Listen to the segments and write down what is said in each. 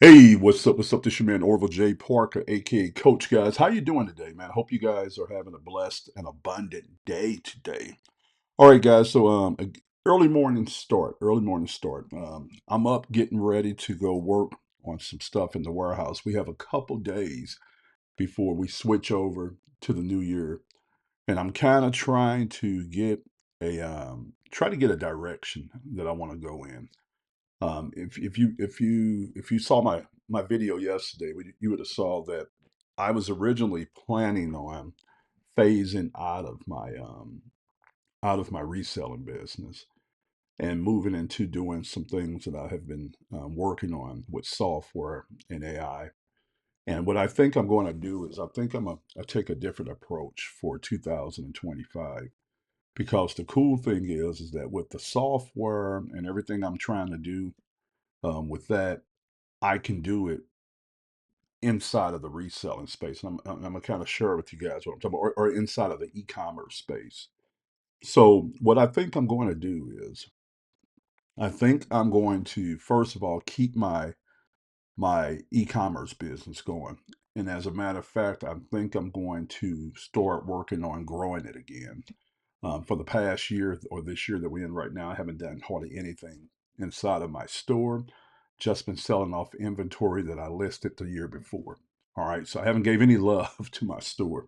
Hey, what's up? What's up? This your man Orville J. Parker, aka Coach Guys. How you doing today, man? I hope you guys are having a blessed and abundant day today. All right, guys. Early morning start. Early morning start. I'm up getting ready to go work on some stuff in the warehouse. We have a couple days before we switch over to the new year, and I'm kind of trying to get a direction that I want to go in. If you saw my video yesterday, you would have saw that I was originally planning on phasing out of my reselling business and moving into doing some things that I have been working on with software and AI. And what I think I'm going to do is I think I take a different approach for 2025 because the cool thing is that with the software and everything I'm trying to do with that, I can do it inside of the reselling space. And I'm gonna kind of share with you guys what I'm talking about, or inside of the e-commerce space. So what I think I'm going to do is I think I'm going to first of all keep my e-commerce business going. And as a matter of fact, I think I'm going to start working on growing it again. For the past year or this year that we're in right now, I haven't done hardly anything inside of my store. Just been selling off inventory that I listed the year before. All right, so I haven't gave any love to my store,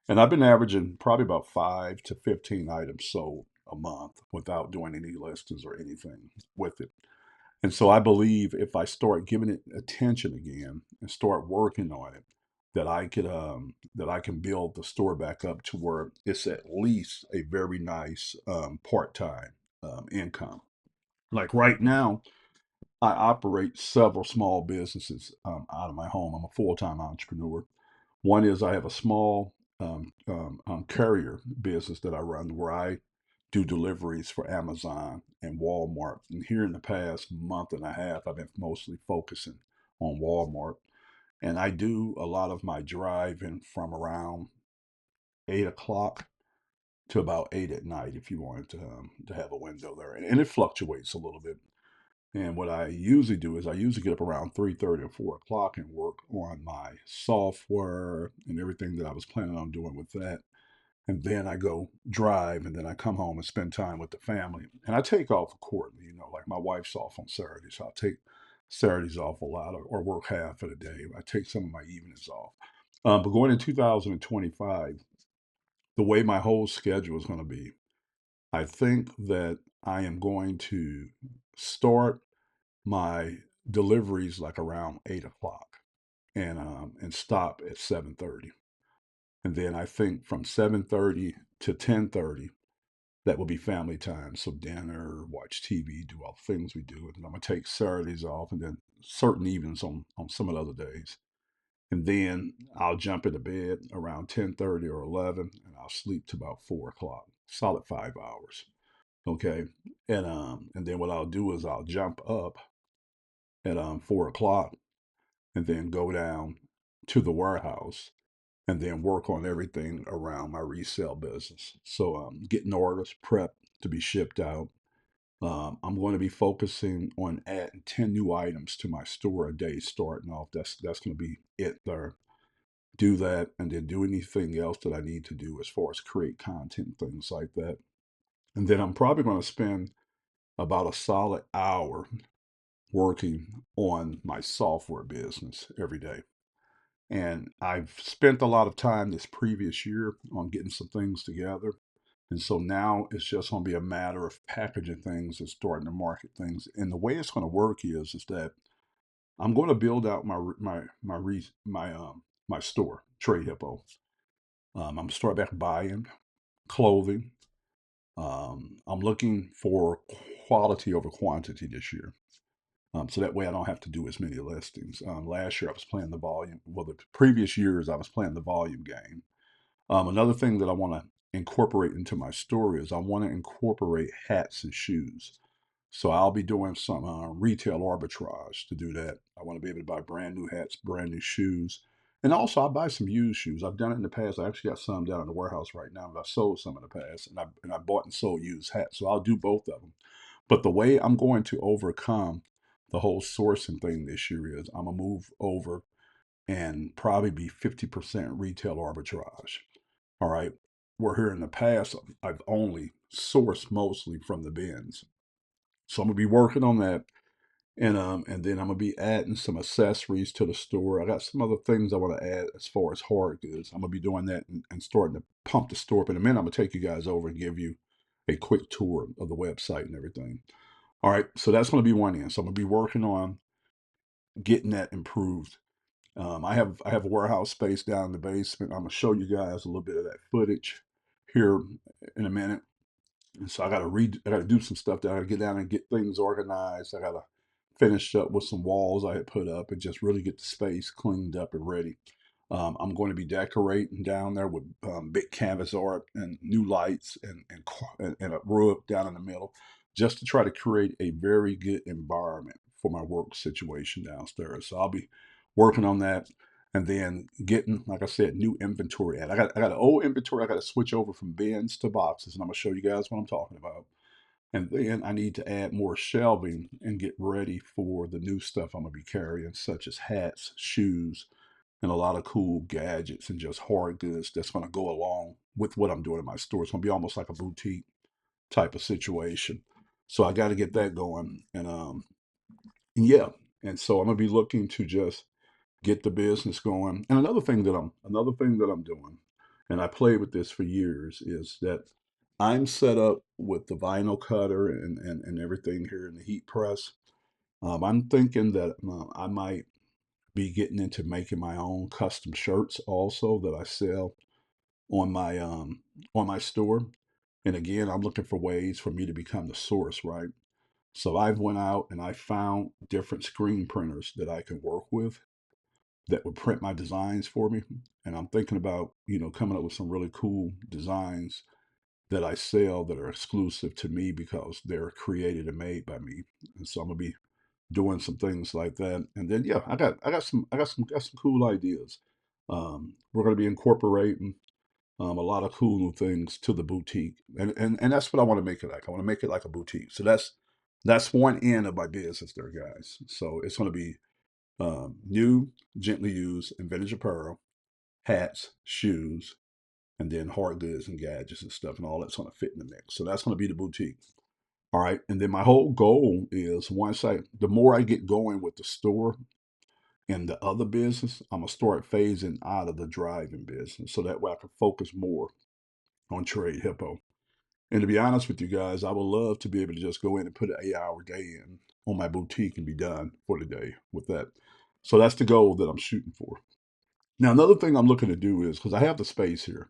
and I've been averaging probably about 5 to 15 items sold a month without doing any listings or anything with it. And so I believe if I start giving it attention again and start working on it, that I can build the store back up to where it's at least a very nice part-time income. Like right now, I operate several small businesses out of my home. I'm a full-time entrepreneur. One is I have a small carrier business that I run where I do deliveries for Amazon and Walmart. And here in the past month and a half, I've been mostly focusing on Walmart. And I do a lot of my driving from around 8 o'clock to about 8 at night, if you wanted to have a window there. And it fluctuates a little bit. And what I usually do is I usually get up around 3:30 or 4 o'clock and work on my software and everything that I was planning on doing with that. And then I go drive, and then I come home and spend time with the family. And I take off accordingly, like my wife's off on Saturdays. So I'll take Saturdays off a lot or work half of the day. I take some of my evenings off. But going in 2025, the way my whole schedule is going to be, I think that I am going to start my deliveries like around 8 o'clock and stop at 7:30. And then I think from 7:30 to 10:30, that will be family time. So dinner, watch TV, do all the things we do. And I'm gonna take Saturdays off and then certain evenings on some of the other days. And then I'll jump into bed around 10:30 or 11 and I'll sleep to about 4 o'clock. Solid 5 hours. Okay. And then what I'll do is I'll jump up at 4 o'clock and then go down to the warehouse and then work on everything around my resale business. So getting orders prepped to be shipped out. I'm going to be focusing on adding 10 new items to my store a day starting off. That's going to be it there. Do that and then do anything else that I need to do as far as create content, things like that. And then I'm probably going to spend about a solid hour working on my software business every day. And I've spent a lot of time this previous year on getting some things together. And so now it's just going to be a matter of packaging things and starting to market things. And the way it's going to work is that I'm going to build out my store, Trade Hippo. I'm going to start back buying clothing. I'm looking for quality over quantity this year. So that way I don't have to do as many listings. Last year I was playing the volume. Well, the previous years I was playing the volume game. Another thing that I want to incorporate into my store is I want to incorporate hats and shoes. So I'll be doing some retail arbitrage to do that. I want to be able to buy brand new hats, brand new shoes. And also I'll buy some used shoes. I've done it in the past. I actually got some down in the warehouse right now, but I sold some in the past and I bought and sold used hats. So I'll do both of them. But the way I'm going to overcome the whole sourcing thing this year is I'm gonna move over and probably be 50% retail arbitrage. All right. Where here in the past, I've only sourced mostly from the bins. So I'm gonna be working on that. And then I'm gonna be adding some accessories to the store. I got some other things I want to add as far as hard goods. I'm gonna be doing that and starting to pump the store up. In a minute, I'm gonna take you guys over and give you a quick tour of the website and everything. All right, so that's gonna be one end. So I'm gonna be working on getting that improved. I have a warehouse space down in the basement. I'm gonna show you guys a little bit of that footage here in a minute. And so I gotta do some stuff there. I gotta get down and get things organized. I gotta finish up with some walls I had put up and just really get the space cleaned up and ready. I'm going to be decorating down there with big canvas art and new lights and a rug down in the middle, just to try to create a very good environment for my work situation downstairs. So I'll be working on that and then getting, like I said, new inventory. And I got an old inventory. I got to switch over from bins to boxes, and I'm gonna show you guys what I'm talking about. And then I need to add more shelving and get ready for the new stuff I'm gonna be carrying, such as hats, shoes, and a lot of cool gadgets and just hard goods that's gonna go along with what I'm doing in my store. It's gonna be almost like a boutique type of situation. So I got to get that going. And yeah, and so I'm gonna be looking to just get the business going. And another thing that I'm doing, and I played with this for years, is that I'm set up with the vinyl cutter and everything here in the heat press. I'm thinking that I might be getting into making my own custom shirts also that I sell on my store. And again, I'm looking for ways for me to become the source, right? So I've went out and I found different screen printers that I can work with that would print my designs for me. And I'm thinking about, coming up with some really cool designs that I sell that are exclusive to me because they're created and made by me. And so I'm gonna be doing some things like that. And then yeah, I got some cool ideas. We're gonna be incorporating a lot of cool new things to the boutique. And that's what I want to make it like. I want to make it like a boutique. So that's one end of my business there, guys. So it's gonna be new, gently used, and vintage apparel, hats, shoes, and then hard goods and gadgets and stuff, and all that's going to fit in the mix. So that's going to be the boutique. All right. And then my whole goal is the more I get going with the store and the other business, I'm going to start phasing out of the driving business so that way I can focus more on Trade Hippo. And to be honest with you guys, I would love to be able to just go in and put an 8 hour day in on my boutique and be done for the day with that. So that's the goal that I'm shooting for. Now, another thing I'm looking to do is because I have the space here.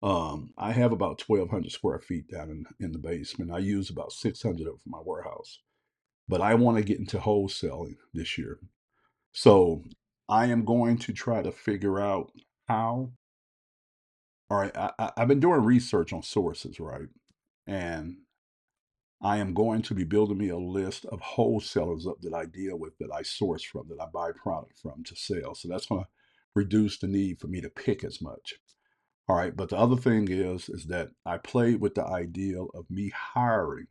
I have about 1,200 square feet down in the basement. I use about 600 of it for my warehouse, but I want to get into wholesaling this year. So I am going to try to figure out how. All right, I've been doing research on sources, right? And I am going to be building me a list of wholesalers up that I deal with, that I source from, that I buy product from to sell. So that's going to reduce the need for me to pick as much. All right, but the other thing is that I played with the ideal of me hiring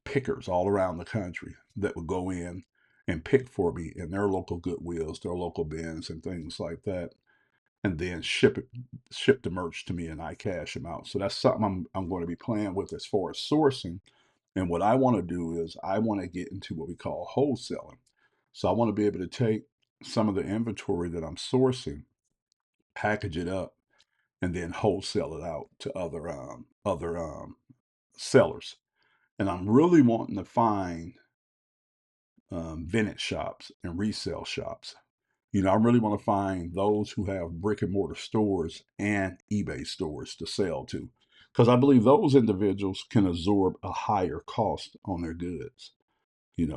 pickers all around the country that would go in and pick for me in their local Goodwills, their local bins, and things like that, and then ship the merch to me, and I cash them out. So that's something I'm going to be playing with as far as sourcing. And what I want to do is I want to get into what we call wholesaling. So I want to be able to take some of the inventory that I'm sourcing, package it up, and then wholesale it out to other sellers. And I'm really wanting to find vintage shops and resale shops. I really want to find those who have brick and mortar stores and eBay stores to sell to, because I believe those individuals can absorb a higher cost on their goods.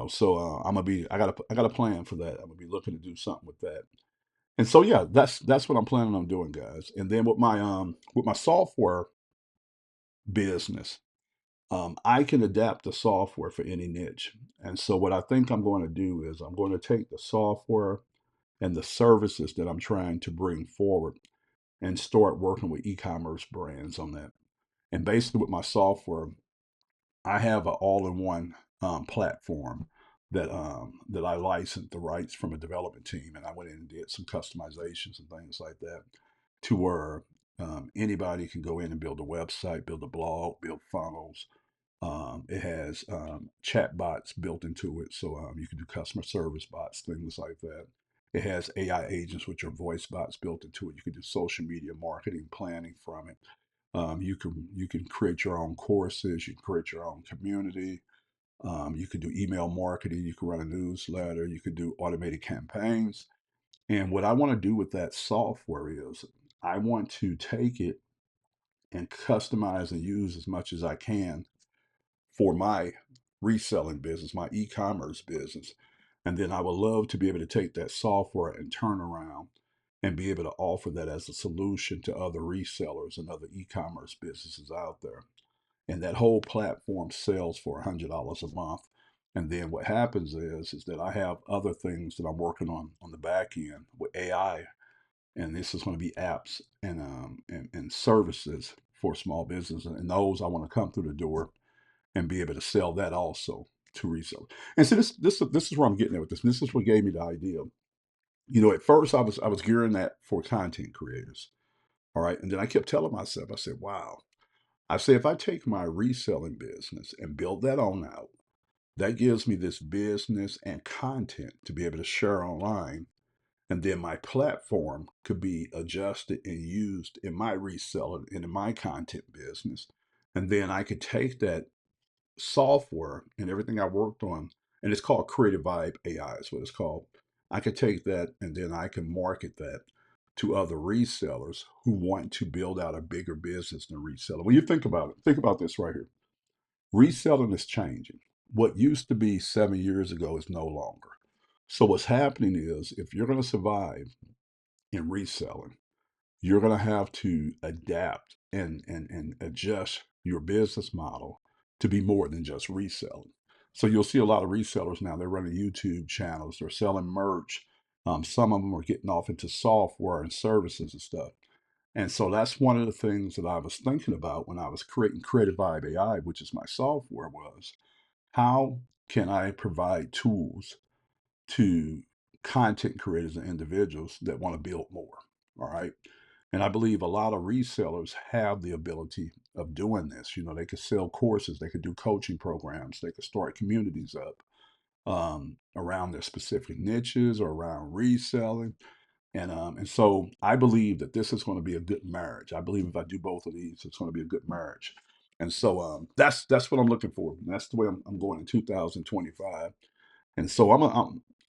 So I got a plan for that. I'm gonna be looking to do something with that. And so yeah, that's what I'm planning on doing, guys. And then with my software business, I can adapt the software for any niche. And so what I think I'm going to do is I'm going to take the software and the services that I'm trying to bring forward and start working with e-commerce brands on that. And basically with my software, I have an all-in-one platform that I licensed the rights from a development team, and I went in and did some customizations and things like that, to where anybody can go in and build a website, build a blog, build funnels. It has chat bots built into it, so you can do customer service bots, things like that. It has AI agents, which are voice bots built into it. You can do social media marketing planning from it. You can create your own courses. You can create your own community. You could do email marketing. You can run a newsletter. You could do automated campaigns. And what I want to do with that software is I want to take it and customize and use as much as I can for my reselling business, my e-commerce business. And then I would love to be able to take that software and turn around and be able to offer that as a solution to other resellers and other e-commerce businesses out there. And that whole platform sells for $100 a month. And then what happens is that I have other things that I'm working on the back end with AI, and this is going to be apps and services for small business, and those I want to come through the door and be able to sell that also to resell. And so this is where I'm getting at with this. This is what gave me the idea. At first I was gearing that for content creators. All right. And then I kept telling myself, I said, wow. I say if I take my reselling business and build that on out, that gives me this business and content to be able to share online. And then my platform could be adjusted and used in my reselling and in my content business. And then I could take that software and everything I worked on, and it's called Creative Vibe AI is what it's called. I could take that and then I can market that to other resellers who want to build out a bigger business than reseller. When you think about it, think about this right here. Reselling is changing. What used to be 7 years ago is no longer. So what's happening is if you're going to survive in reselling, you're going to have to adapt and adjust your business model to be more than just reselling. So you'll see a lot of resellers now, they're running YouTube channels, they're selling merch. Some of them are getting off into software and services and stuff. And so that's one of the things that I was thinking about when I was creating Creative Vibe AI, which is my software, was how can I provide tools to content creators and individuals that want to build more. All right. And I believe a lot of resellers have the ability of doing this. They could sell courses, they could do coaching programs, they could start communities up around their specific niches or around reselling. And so I believe that this is going to be a good marriage. I believe if I do both of these, it's going to be a good marriage. And so that's what I'm looking for. And that's the way I'm going in 2025. And so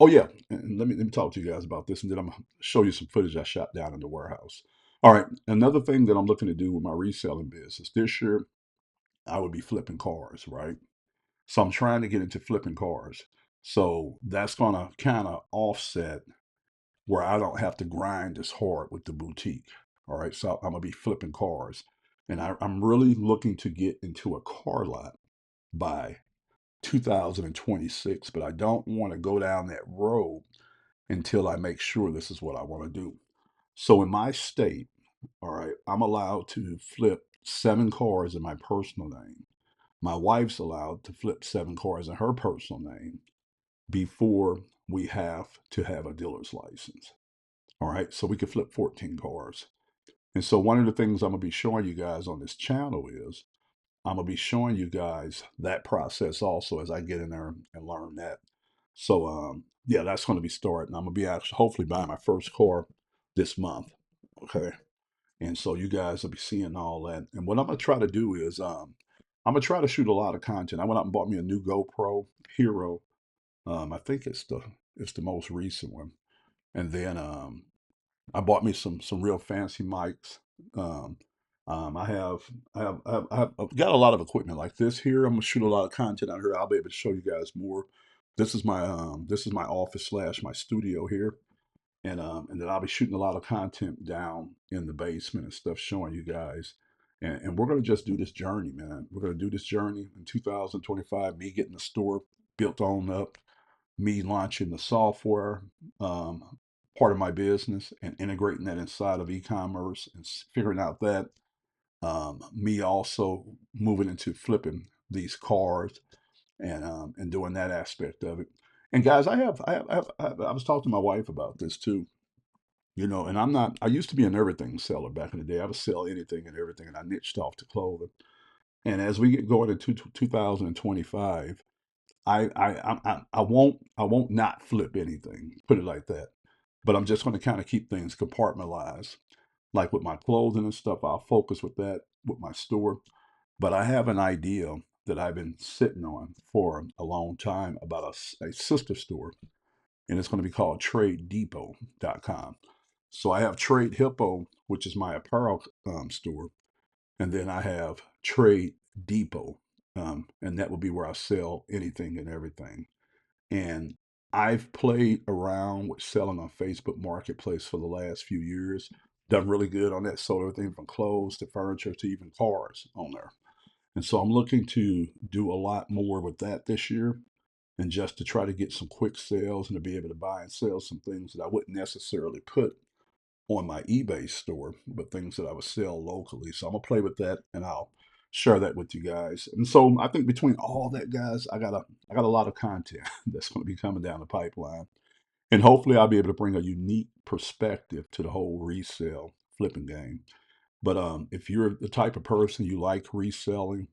oh yeah, and let me talk to you guys about this, and then I'm gonna show you some footage I shot down in the warehouse. All right, another thing that I'm looking to do with my reselling business this year, I would be flipping cars, right? So I'm trying to get into flipping cars. So that's gonna kind of offset where I don't have to grind as hard with the boutique. All right, so I'm gonna be flipping cars, and I'm really looking to get into a car lot by 2026, but I don't want to go down that road until I make sure this is what I want to do. So in my state, all right, I'm allowed to flip 7 cars in my personal name. My wife's allowed to flip 7 cars in her personal name before we have to have a dealer's license. All right, so we could flip 14 cars. And so one of the things I'm going to be showing you guys on this channel is I'm gonna be showing you guys that process also as I get in there and learn that. So yeah, that's gonna be starting. I'm gonna be actually hopefully buying my first car this month. Okay. And so you guys will be seeing all that. And what I'm gonna try to do is I'm gonna try to shoot a lot of content. I went out and bought me a new GoPro Hero. I think it's the most recent one. And then I bought me some real fancy mics. Um, I've got a lot of equipment like this here. I'm gonna shoot a lot of content out here. I'll be able to show you guys more. This is my office slash my studio here, and then I'll be shooting a lot of content down in the basement and stuff, showing you guys. And we're gonna just do this journey, man. We're gonna do this journey in 2025. Me getting the store built on up, me launching the software part of my business and integrating that inside of e-commerce and figuring out that me also moving into flipping these cars and doing that aspect of it. And guys, I was talking to my wife about this too. And I'm not. I used to be an everything seller back in the day. I would sell anything and everything, and I niched off to clothing. And as we get going into 2025, I won't not flip anything. Put it like that. But I'm just going to kind of keep things compartmentalized. Like with my clothing and stuff, I'll focus with that with my store. But I have an idea that I've been sitting on for a long time about a sister store, and it's going to be called TradeDepot.com. So I have Trade Hippo, which is my apparel store, and then I have Trade Depot, and that will be where I sell anything and everything. And I've played around with selling on Facebook Marketplace for the last few years. Done really good on that. Sold everything from clothes to furniture to even cars on there. And so I'm looking to do a lot more with that this year, and just to try to get some quick sales and to be able to buy and sell some things that I wouldn't necessarily put on my eBay store, but things that I would sell locally. So I'm gonna play with that, and I'll share that with you guys. And so I think between all that, guys, I got a lot of content that's going to be coming down the pipeline, and hopefully I'll be able to bring a unique perspective to the whole resale flipping game. But if you're the type of person you like reselling,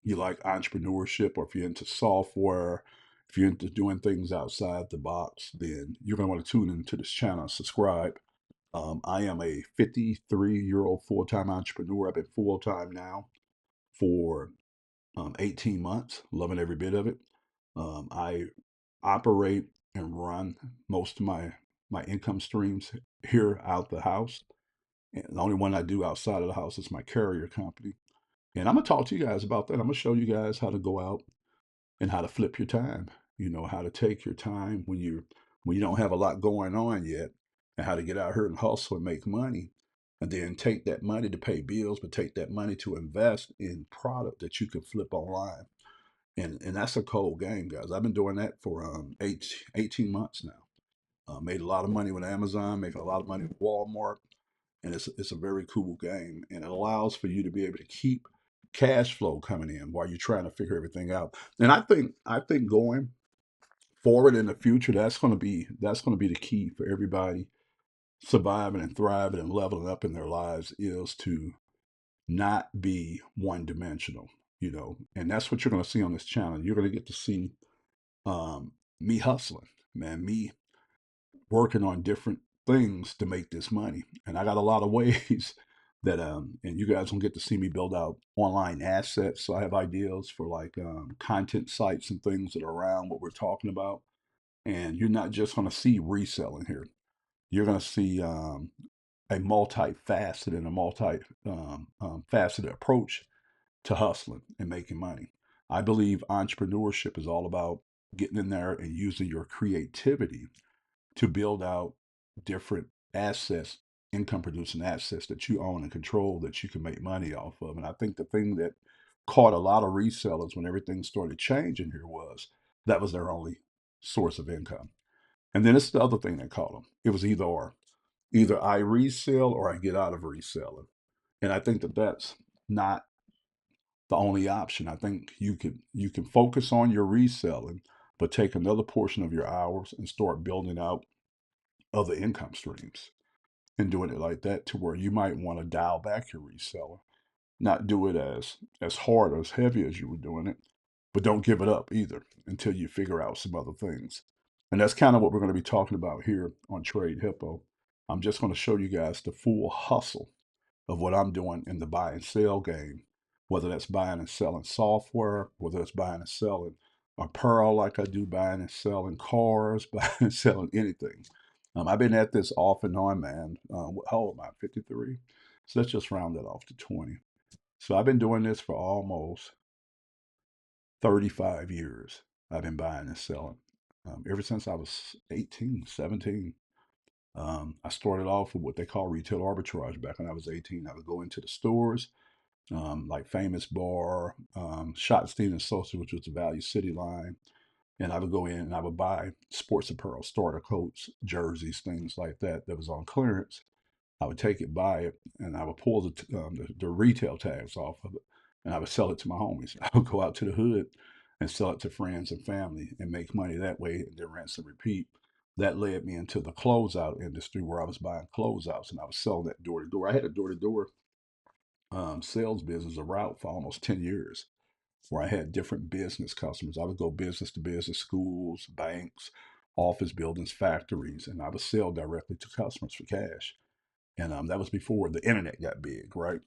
you like entrepreneurship, or if you're into software, if you're into doing things outside the box, then you're going to want to tune into this channel and subscribe. I am a 53-year-old full-time entrepreneur. I've been full-time now for 18 months, loving every bit of it. I operate and run most of my income streams here out the house. And the only one I do outside of the house is my carrier company. And I'm gonna talk to you guys about that. I'm gonna show you guys how to go out and how to flip your time. How to take your time when you don't have a lot going on yet, and how to get out here and hustle and make money, and then take that money to pay bills, but take that money to invest in product that you can flip online. And that's a cold game, guys. I've been doing that for 18 months now. Made a lot of money with Amazon, making a lot of money with Walmart, and it's a very cool game, and it allows for you to be able to keep cash flow coming in while you're trying to figure everything out. And I think going forward in the future, that's going to be the key for everybody surviving and thriving and leveling up in their lives, is to not be one dimensional. And that's what you're going to see on this channel. You're going to get to see me hustling, man, me working on different things to make this money. And I got a lot of ways that and you guys don't get to see me build out online assets. So I have ideas for like content sites and things that are around what we're talking about. And you're not just going to see reselling here. You're going to see a multifaceted and a multi faceted approach to hustling and making money. I believe entrepreneurship is all about getting in there and using your creativity to build out different assets, income producing assets that you own and control that you can make money off of. And I think the thing that caught a lot of resellers when everything started changing here was that was their only source of income. And then it's the other thing that caught them. It was either or. Either I resell or I get out of reselling. And I think that that's not the only option. I think you can focus on your reselling, but take another portion of your hours and start building out other income streams, and doing it like that, to where you might want to dial back your reseller, not do it as hard or as heavy as you were doing it, but don't give it up either until you figure out some other things. And that's kind of what we're going to be talking about here on Trade Hippo. I'm just going to show you guys the full hustle of what I'm doing in the buy and sell game, whether that's buying and selling software, whether it's buying and selling apparel like I do, buying and selling cars, buying and selling anything. I've been at this off and on, man. How old am I? 53. So let's just round that off to 20. So I've been doing this for almost 35 years. I've been buying and selling ever since I was 18, 17. I started off with what they call retail arbitrage back when I was 18. I would go into the stores, like Famous Bar, Schottenstein and Associates, which was the Value City line. And I would go in and I would buy sports apparel, starter coats, jerseys, things like that that was on clearance. I would take it, buy it, and I would pull the retail tags off of it, and I would sell it to my homies. I would go out to the hood and sell it to friends and family and make money that way and then rinse and repeat. That led me into the closeout industry where I was buying closeouts and I was selling that door to door. I had a door to door sales business, a route for almost 10 years where I had different business customers. I would go business to business, schools, banks, office buildings, factories, and I would sell directly to customers for cash. And that was before the internet got big, right?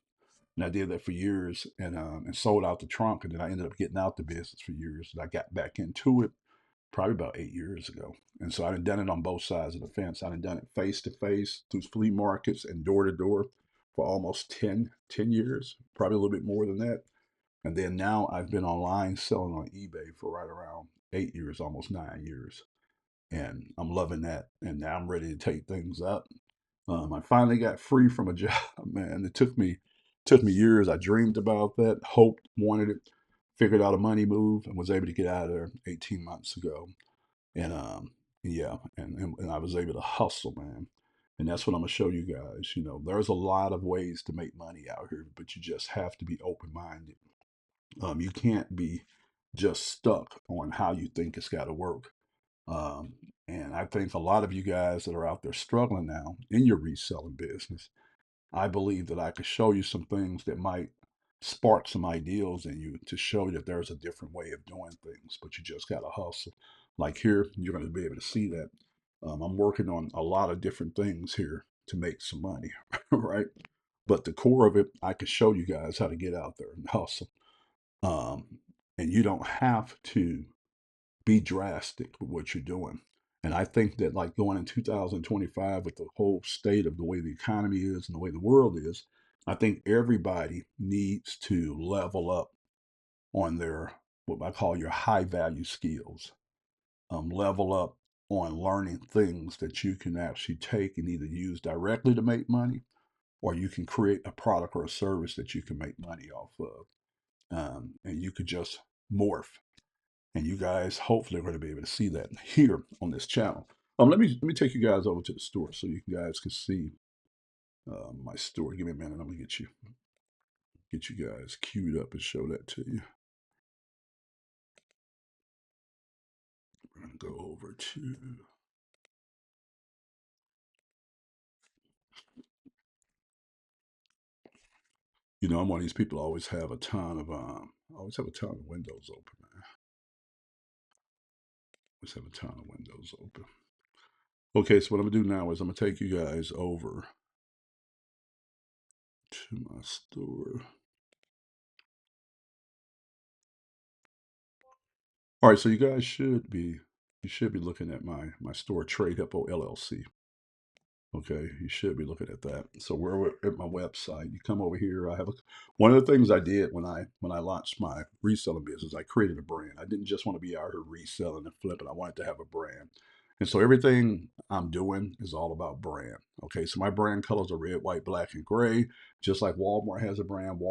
And I did that for years and sold out the trunk. And then I ended up getting out the business for years. And I got back into it probably about 8 years ago. And so I've done it on both sides of the fence. I've done it face to face through flea markets and door to door for almost 10 years, probably a little bit more than that. And then now I've been online selling on eBay for right around 8 years, almost 9 years. And I'm loving that. And now I'm ready to take things up. I finally got free from a job, man. It took me years. I dreamed about that, hoped, wanted it, figured out a money move, and was able to get out of there 18 months ago. And yeah, and I was able to hustle, man. And that's what I'm gonna show you guys. There's a lot of ways to make money out here, but you just have to be open-minded. You can't be just stuck on how you think it's got to work. Um, and I think a lot of you guys that are out there struggling now in your reselling business, I believe that I could show you some things that might spark some ideals in you to show you that there's a different way of doing things, but you just got to hustle. Like here, you're going to be able to see that. I'm working on a lot of different things here to make some money, right? But the core of it, I could show you guys how to get out there and hustle. Um, and you don't have to be drastic with what you're doing. And I think that like going in 2025 with the whole state of the way the economy is and the way the world is, I think everybody needs to level up on their what I call your high value skills. Level up on learning things that you can actually take and either use directly to make money, or you can create a product or a service that you can make money off of. And you could just morph, and you guys hopefully are going to be able to see that here on this channel. Let me take you guys over to the store so you guys can see my store. Give me a minute. I'm gonna get you guys queued up and show that to you. We're gonna go over to. I'm one of these people. Always have a ton of windows open, man. Always have a ton of windows open. Okay, so what I'm gonna do now is I'm gonna take you guys over to my store. All right, so you should be looking at my store, Trade Hippo LLC. Okay, you should be looking at that. So we're at my website. You come over here. One of the things I did when I launched my reselling business, I created a brand. I didn't just want to be out here reselling and flipping. I wanted to have a brand. And so everything I'm doing is all about brand. Okay, so my brand colors are red, white, black, and gray. Just like Walmart has a brand,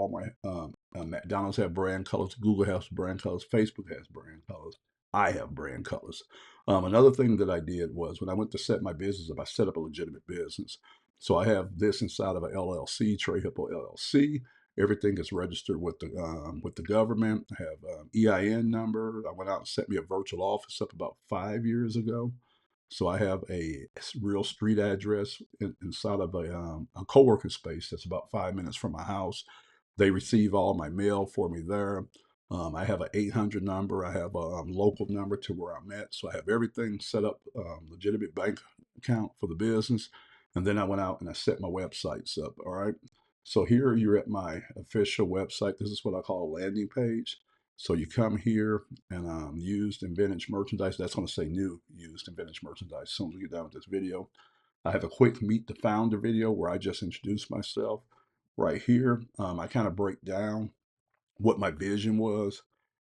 McDonald's have brand colors, Google has brand colors, Facebook has brand colors. I have brand colors. Another thing that I did was when I went to set my business up, I set up a legitimate business. So I have this inside of a LLC, Trey Hippo LLC. Everything is registered with the government. I have EIN number. I went out and set me a virtual office up about 5 years ago. So I have a real street address inside of a co-working space that's about 5 minutes from my house. They receive all my mail for me there. I have an 800 number. I have a local number to where I'm at. So I have everything set up, legitimate bank account for the business. And then I went out and I set my websites up. All right. So here you're at my official website. This is what I call a landing page. So you come here and used and vintage merchandise. That's going to say new, used and vintage merchandise. As soon as we get done with this video, I have a quick meet the founder video where I just introduce myself. Right here, I kind of break down what my vision was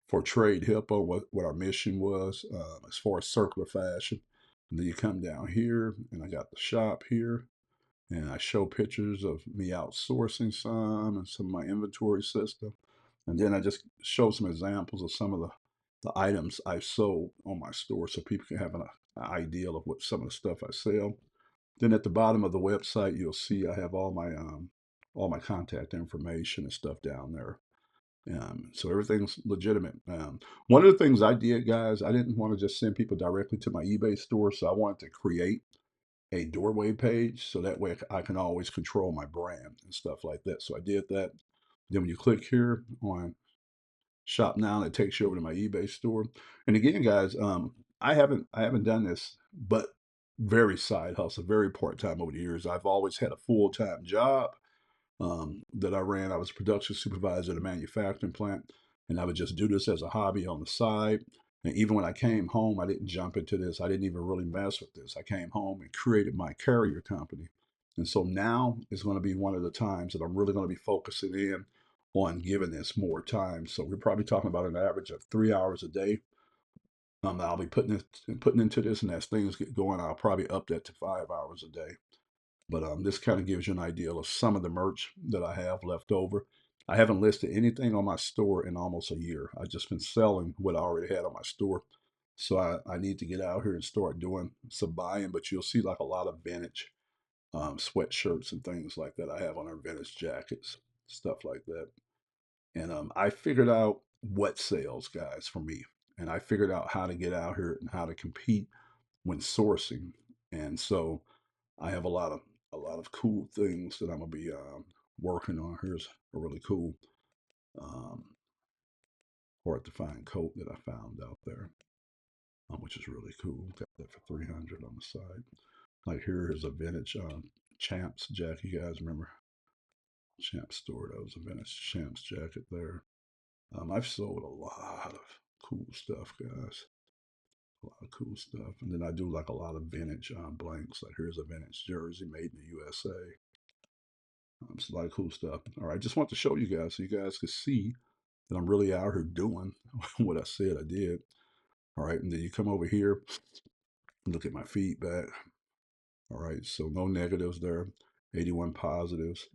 for Trade Hippo, what our mission was as far as circular fashion. And then you come down here, and I got the shop here, and I show pictures of me outsourcing some and some of my inventory system. And then I just show some examples of some of the items I've sold on my store so people can have an idea of what some of the stuff I sell. Then at the bottom of the website, you'll see I have all my contact information and stuff down there. So everything's legitimate. One of the things I did, guys, I didn't want to just send people directly to my eBay store, so I wanted to create a doorway page so that way I can always control my brand and stuff like that. So I did that. Then when you click here on shop now, it takes you over to my eBay store. And again, guys, I haven't done this, but very side hustle, very part time over the years. I've always had a full time job that I ran. I was a production supervisor at a manufacturing plant, and I would just do this as a hobby on the side. And even when I came home, I didn't jump into this. I didn't even really mess with this. I came home and created my carrier company. And so now is going to be one of the times that I'm really going to be focusing in on giving this more time. So we're probably talking about an average of 3 hours a day. I'll be putting into this, and as things get going, I'll probably up that to 5 hours a day. But this kind of gives you an idea of some of the merch that I have left over. I haven't listed anything on my store in almost a year. I've just been selling what I already had on my store. So I need to get out here and start doing some buying, but you'll see like a lot of vintage sweatshirts and things like that I have on our vintage jackets, stuff like that. And I figured out what sells, guys, for me. And I figured out how to get out here and how to compete when sourcing. And so I have a lot of cool things that I'm gonna be working on. Here's a really cool um, hard to find coat that I found out there, which is really cool. Got that for 300 on the side. Like here is a vintage Champs jacket. You guys remember Champs store? That was a vintage Champs jacket there. I've sold a lot of cool stuff, guys. A lot of cool stuff. And then I do like a lot of vintage blanks. Like here's a vintage jersey made in the USA. It's a lot of cool stuff. All right, just want to show you guys so you guys can see that I'm really out here doing what I said I did. All right, and then you come over here, look at my feedback. All right, so no negatives there, 81 positives.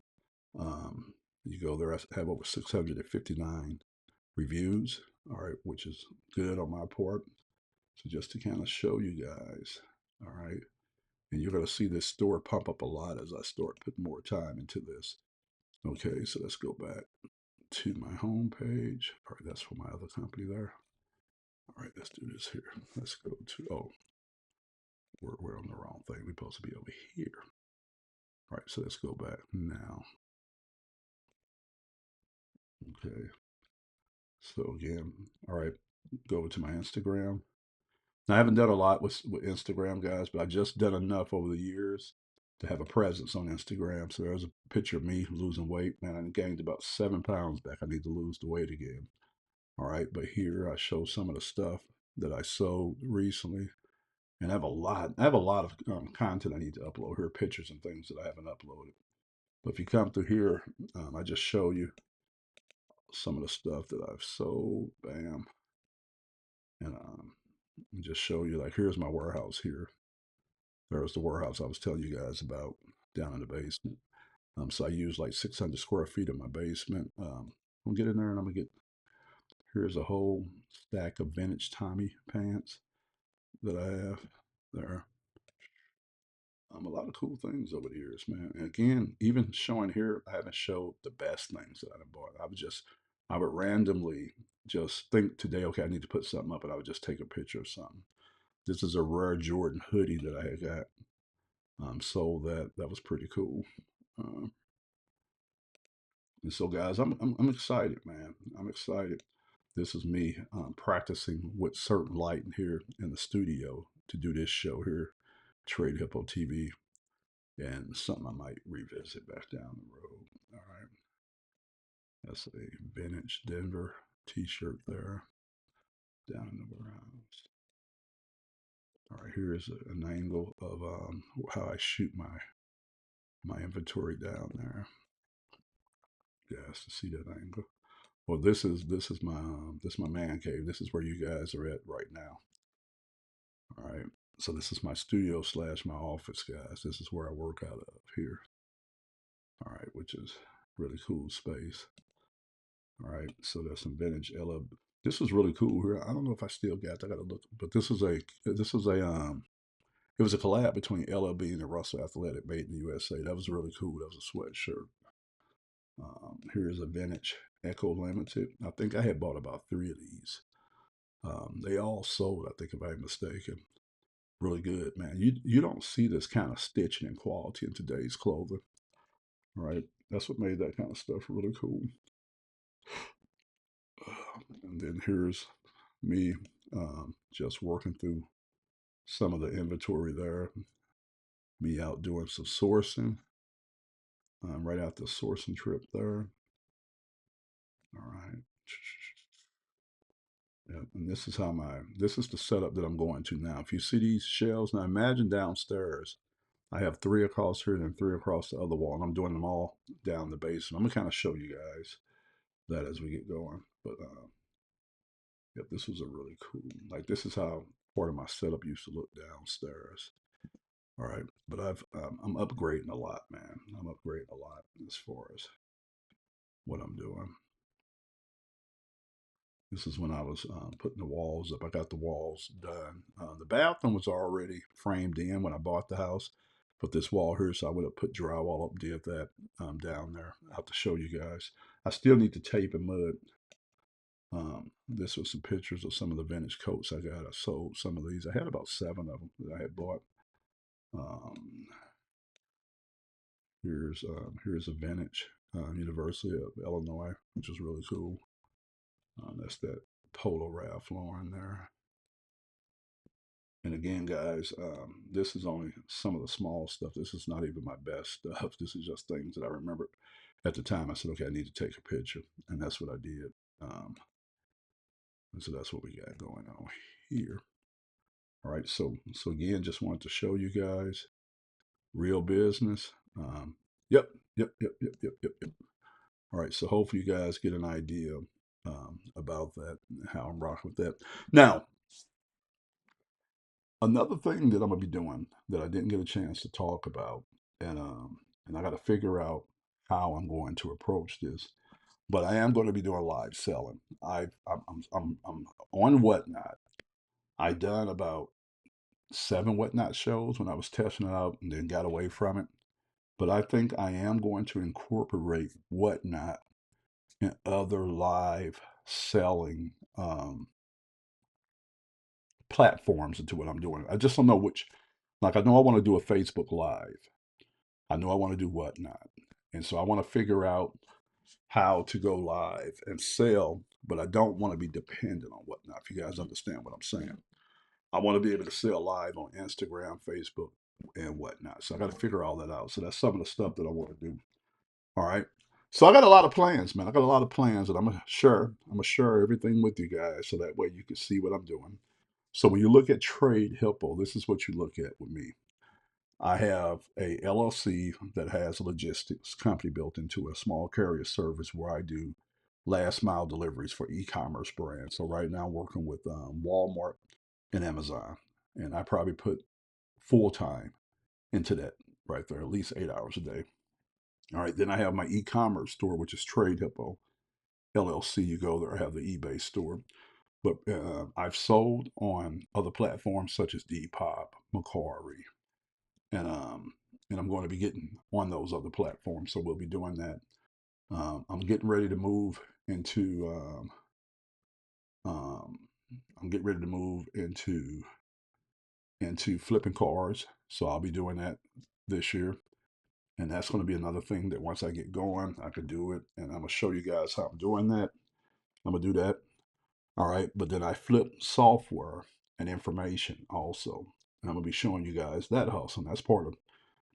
You go there, I have over 659 reviews. All right, which is good on my part. So just to kind of show you guys, all right, and you're going to see this store pump up a lot as I start putting more time into this. Okay, so let's go back to my home page. All right, that's for my other company there. All right, let's do this here. Let's go to, oh, we're on the wrong thing. We're supposed to be over here. All right, so let's go back now. Okay, so again, all right, go over to my Instagram. Now, I haven't done a lot with Instagram, guys, but I just done enough over the years to have a presence on Instagram. So there's a picture of me losing weight. Man, I gained about 7 pounds back. I need to lose the weight again. All right, but here I show some of the stuff that I sold recently, and I have a lot of content I need to upload here, pictures and things that I haven't uploaded. But if you come through here, I just show you some of the stuff that I've sold. Bam, and just show you like here's my warehouse here. There's the warehouse I was telling you guys about down in the basement. So I use like 600 square feet of my basement. I'm gonna get in there and I'm gonna get. Here's a whole stack of vintage Tommy pants that I have there. A lot of cool things over the years, man. And again, even showing here, I haven't showed the best things that I bought. I would randomly just think today, okay, I need to put something up, and I would just take a picture of something. This is a rare Jordan hoodie that I had got sold. That was pretty cool. Um, and so, guys, I'm excited, man. I'm excited. This is me practicing with certain light here in the studio to do this show here, Trade Hippo TV. And something I might revisit back down the road. All right. That's a vintage Denver t-shirt there down in the warehouse. All right, here's an angle of how I shoot my inventory down there. Yes, to see that angle. Well, this is my man cave. This is where you guys are at right now. All right. So this is my studio slash my office, guys. This is where I work out of here. All right, which is really cool space. All right, so there's some vintage Ella. This was really cool here. I don't know if I still got. I gotta look, but this is a it was a collab between LLB and the Russell Athletic, made in the USA. That was really cool. That was a sweatshirt. Here's a vintage. Echo Limited. I think I had bought about three of these. They all sold, I think, if I'm mistaken. Really good, man. You don't see this kind of stitching and quality in today's clothing, right? That's what made that kind of stuff really cool. And then here's me just working through some of the inventory there. Me out doing some sourcing. Right after the sourcing trip there. All right. Yeah, and this is the setup that I'm going to now. If you see these shelves, now imagine downstairs. I have three across here and then three across the other wall, and I'm doing them all down the base. And I'm gonna kind of show you guys that as we get going. But yep, this was a really cool. Like this is how part of my setup used to look downstairs. All right, but I'm upgrading a lot, man. I'm upgrading a lot as far as what I'm doing. This is when I was putting the walls up. I got the walls done. The bathroom was already framed in when I bought the house. Put this wall here, so I would have put drywall up, did that down there. I'll have to show you guys. I still need to tape and mud. This was some pictures of some of the vintage coats I got. I sold some of these. I had about 7 of them that I had bought. Um, here's a vintage University of Illinois, which is really cool. That's that Polo Ralph Lauren there. And again, guys, this is only some of the small stuff. This is not even my best stuff. This is just things that I remembered at the time. I said, okay, I need to take a picture. And that's what I did. And so that's what we got going on here. All right. So again, just wanted to show you guys real business. Yep, yep. All right. So hopefully you guys get an idea about that, how I'm rocking with that. Now, another thing that I'm gonna be doing that I didn't get a chance to talk about, and I got to figure out how I'm going to approach this. But I am going to be doing live selling. I'm on Whatnot. I done about 7 Whatnot shows when I was testing it out, and then got away from it. But I think I am going to incorporate Whatnot and other live selling platforms into what I'm doing. I just don't know which. Like I know I want to do a Facebook Live. I know I want to do Whatnot. And so I want to figure out how to go live and sell, but I don't want to be dependent on Whatnot, if you guys understand what I'm saying. I want to be able to sell live on Instagram, Facebook, and Whatnot. So I got to figure all that out. So that's some of the stuff that I want to do. All right. So I got a lot of plans, man. I got a lot of plans that I'm gonna share everything with you guys so that way you can see what I'm doing. So when you look at Trade Hippo, this is what you look at with me. I have a LLC that has a logistics company built into a small carrier service where I do last mile deliveries for e-commerce brands. So right now I'm working with Walmart and Amazon, and I probably put full time into that right there, at least 8 hours a day. All right, then I have my e-commerce store, which is Trade Hippo LLC. You go there, I have the eBay store, but I've sold on other platforms such as Depop, Macquarie, and um, and I'm going to be getting on those other platforms. So we'll be doing that. I'm getting ready to move into. Um, I'm getting ready to move into flipping cars. So I'll be doing that this year, and that's going to be another thing that once I get going, I can do it, and I'm gonna show you guys how I'm doing that. I'm gonna do that. All right, but then I flip software and information also, and I'm gonna be showing you guys that hustle. And that's part of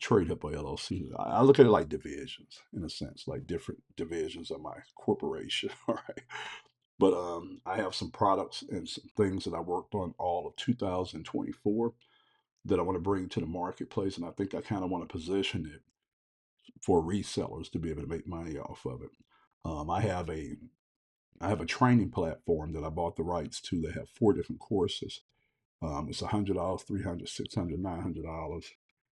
Trade Hippo LLC. I look at it like divisions in a sense, like different divisions of my corporation. All right. But I have some products and some things that I worked on all of 2024 that I want to bring to the marketplace. And I think I kind of want to position it for resellers to be able to make money off of it. Um, I have a I have a training platform that I bought the rights to. They have 4 different courses. It's $100, $300, $600, $900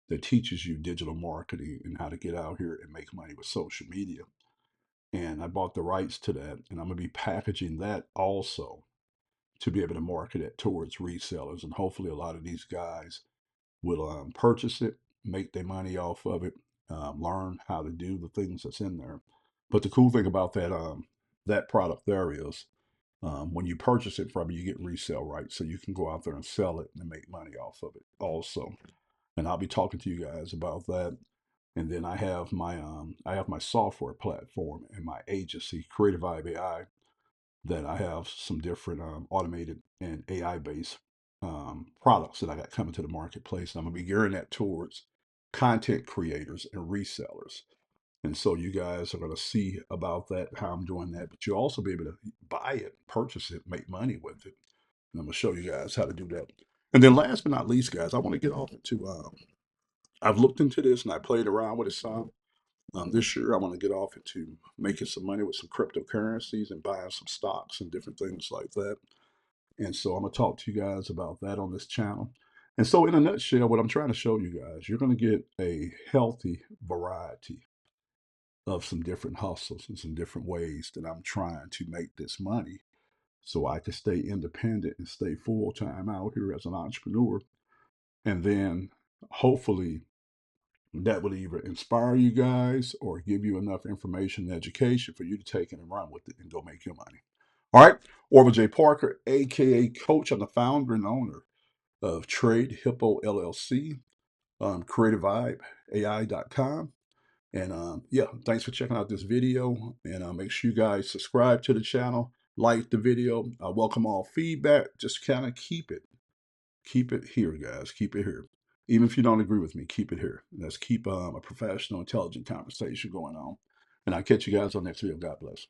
that teaches you digital marketing and how to get out here and make money with social media. And I bought the rights to that, and I'm gonna be packaging that also to be able to market it towards resellers. And hopefully, a lot of these guys will purchase it, make their money off of it, learn how to do the things that's in there. But the cool thing about that that product there is, when you purchase it from me, you get resale rights, so you can go out there and sell it and make money off of it also. And I'll be talking to you guys about that. And then I have my software platform and my agency, Creative Vibe AI, that I have some different automated and AI based products that I got coming to the marketplace. And I'm gonna be gearing that towards content creators and resellers. And so you guys are going to see about that, how I'm doing that. But you'll also be able to buy it, purchase it, make money with it. And I'm going to show you guys how to do that. And then last but not least, guys, I want to get off into, I've looked into this and I played around with it some. This year, I want to get off into making some money with some cryptocurrencies and buying some stocks and different things like that. And so I'm going to talk to you guys about that on this channel. And so in a nutshell, what I'm trying to show you guys, you're going to get a healthy variety of some different hustles and some different ways that I'm trying to make this money so I can stay independent and stay full time out here as an entrepreneur. And then hopefully that will either inspire you guys or give you enough information and education for you to take it and run with it and go make your money. All right. Orville J. Parker, aka Coach. I'm the founder and owner of Trade Hippo LLC, CreativeVibeAI.com. And yeah, thanks for checking out this video. And make sure you guys subscribe to the channel, like the video. I welcome all feedback. Just kind of keep it here, guys. Keep it here. Even if you don't agree with me, keep it here. Let's keep a professional, intelligent conversation going on. And I'll catch you guys on the next video. God bless.